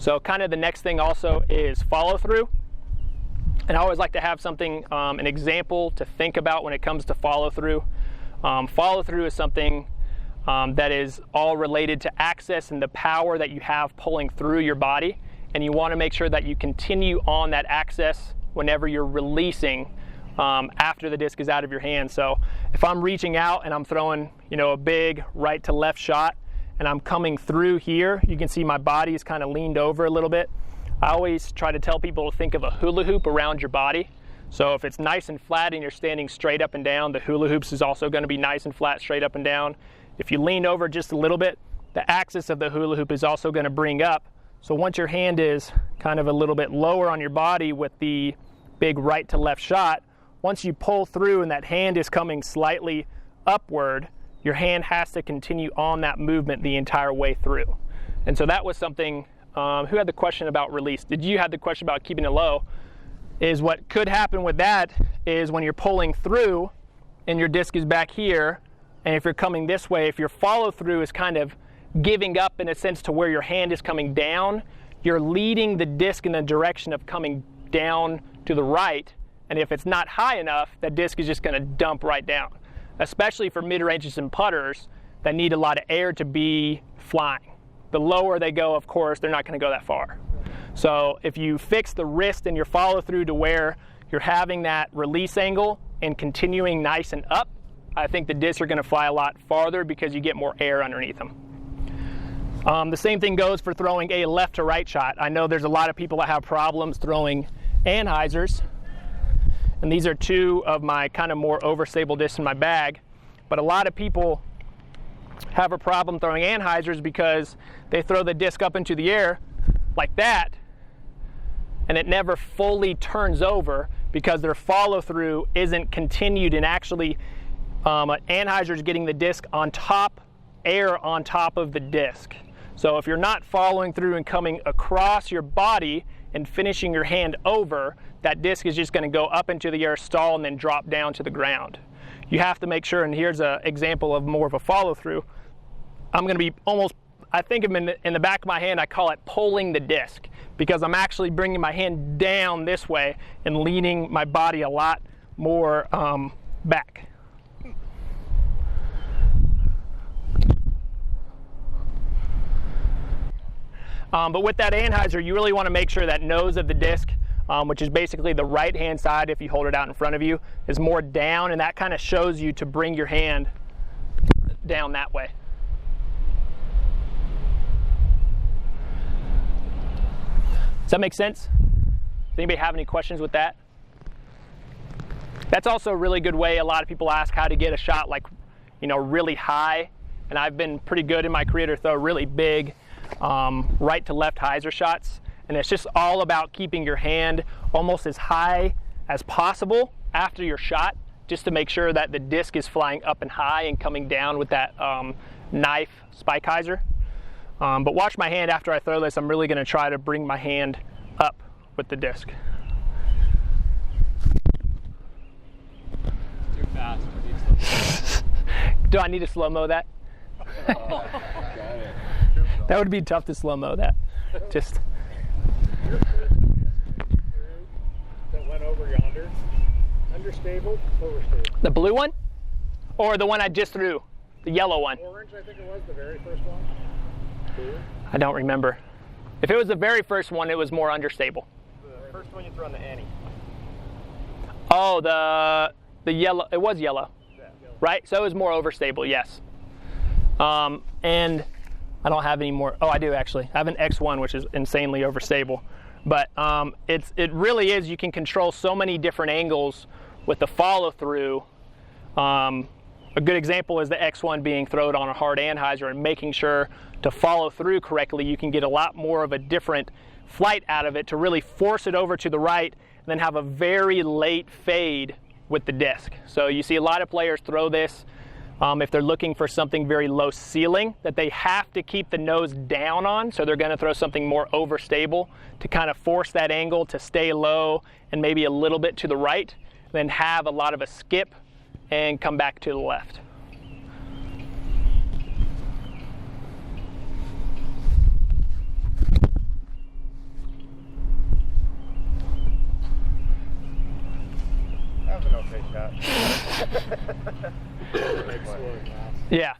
So kind of the next thing also is follow through. And I always like to have something, an example to think about when it comes to follow through. Follow through is something that is all related to access and the power that you have pulling through your body. And you want to make sure that you continue on that access whenever you're releasing after the disc is out of your hand. So if I'm reaching out and I'm throwing, a big right to left shot and I'm coming through here, you can see my body is kind of leaned over a little bit. I always try to tell people to think of a hula hoop around your body. So if it's nice and flat and you're standing straight up and down, the hula hoops is also going to be nice and flat, straight up and down. If you lean over just a little bit, the axis of the hula hoop is also going to bring up. So once your hand is kind of a little bit lower on your body with the big right to left shot, once you pull through and that hand is coming slightly upward, your hand has to continue on that movement the entire way through. And so that was something, who had the question about release? Did you have the question about keeping it low? Is what could happen with that is when you're pulling through and your disc is back here, and if you're coming this way, if your follow through is kind of giving up in a sense to where your hand is coming down, you're leading the disc in the direction of coming down to the right, and if it's not high enough, that disc is just going to dump right down, especially for mid-ranges and putters that need a lot of air to be flying. The lower they go, of course, they're not going to go that far. So if you fix the wrist and your follow through to where you're having that release angle and continuing nice and up, I think the discs are going to fly a lot farther because you get more air underneath them. The same thing goes for throwing a left to right shot. I know there's a lot of people that have problems throwing Anheuser's, and these are two of my kind of more overstable discs in my bag, but a lot of people have a problem throwing Anheuser's because they throw the disc up into the air like that, and it never fully turns over because their follow through isn't continued, and actually Anheuser's getting the disc on top, air on top of the disc. So if you're not following through and coming across your body and finishing your hand over, that disc is just going to go up into the air, stall, and then drop down to the ground. You have to make sure, and here's an example of more of a follow through. I'm going to be almost, I think of in the back of my hand, I call it pulling the disc, because I'm actually bringing my hand down this way and leaning my body a lot more back. But with that Anheuser, you really want to make sure that nose of the disc, which is basically the right hand side if you hold it out in front of you, is more down, and that kind of shows you to bring your hand down that way. Does that make sense? Does anybody have any questions with that? That's also a really good way. A lot of people ask how to get a shot like, really high, and I've been pretty good in my career to throw really big right to left hyzer shots, and it's just all about keeping your hand almost as high as possible after your shot, just to make sure that the disc is flying up and high and coming down with that knife spike hyzer. But watch my hand after I throw this. I'm really going to try to bring my hand up with the disc. Too fast. Do I need to slow-mo that? That would be tough to slow-mo that. Just. That went over yonder. Understable, overstable. The blue one? Or the one I just threw? The yellow one? Orange, I think it was, the very first one. Blue? I don't remember. If it was the very first one, it was more understable. The first one you threw on the Annie. Oh, the yellow. It was yellow. Yeah, yellow. Right? So it was more overstable, yes. And I don't have any more. Oh, I do actually. I have an X1, which is insanely overstable. But it really is. You can control so many different angles with the follow through. A good example is the X1 being thrown on a hard Anheuser and making sure to follow through correctly. You can get a lot more of a different flight out of it to really force it over to the right and then have a very late fade with the disc. So you see a lot of players throw this if they're looking for something very low ceiling that they have to keep the nose down on, so they're going to throw something more overstable to kind of force that angle to stay low and maybe a little bit to the right, then have a lot of a skip and come back to the left. Excellent. Yeah.